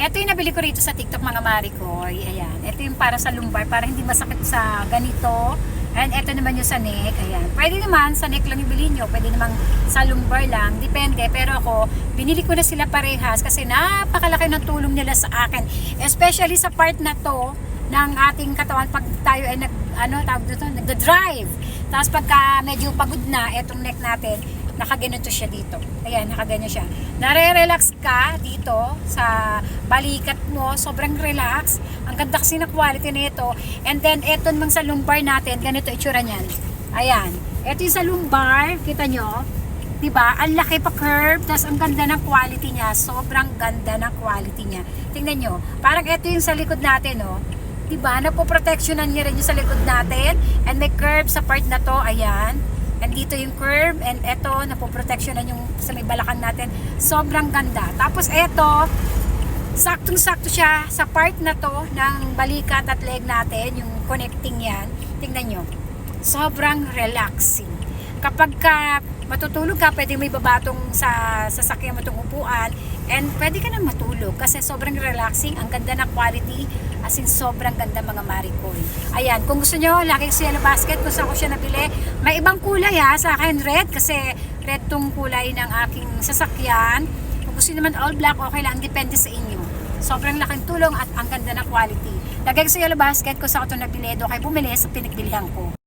Ito yung nabili ko rito sa TikTok mga Maricoy. Ayan. Ito yung para sa lumbar, para hindi masakit sa ganito. And ito naman yung sa neck. Ayan. Pwede naman sa neck lang yung bilhin nyo. Pwede naman sa lumbar lang. Depende. Pero ako, binili ko na sila parehas kasi napakalaki ng tulong nila sa akin. Especially sa part na to ng ating katawan pag tayo ay nagda-drive. Tapos pagka medyo pagod na etong neck natin, nakaganito siya dito. Ayan, nakaganyan siya. Nare-relax ka dito sa balikat mo. Sobrang relax. Ang ganda kasi na quality nito. And then, eto naman sa lumbar natin, ganito itsura niyan. Ayan. Eto yung sa lumbar, kita nyo. Diba? Ang laki pa curve. Tapos ang ganda ng quality niya. Sobrang ganda ng quality niya. Tingnan nyo. Parang eto yung sa likod natin, oh. Diba? Napoprotectionan niya rin yung sa likod natin. And may curve sa part na to. Ayan. And dito yung curve, and eto, napoprotectionan yung sa may balakang natin. Sobrang ganda. Tapos eto, saktong-sakto siya sa part na to ng balikat at leg natin, yung connecting yan. Tingnan nyo. Sobrang relaxing. Kapag ka matutulog ka, pwede may babatong sa sasakyan mo itong upuan, and pwede ka na matulog kasi sobrang relaxing. Ang ganda ng quality, as in sobrang ganda mga Maricoy. Ayan, kung gusto nyo, laki sa Yellow Basket kung saan ko siya nabili. May ibang kulay ha, sa akin red kasi red tong kulay ng aking sasakyan. Kung gusto naman all black, okay lang, depende sa inyo. Sobrang laking tulong at ang ganda ng quality. Lagay ko sa Yellow Basket kung saan ko ito nabili, doon kayo bumili sa pinagbilihan ko.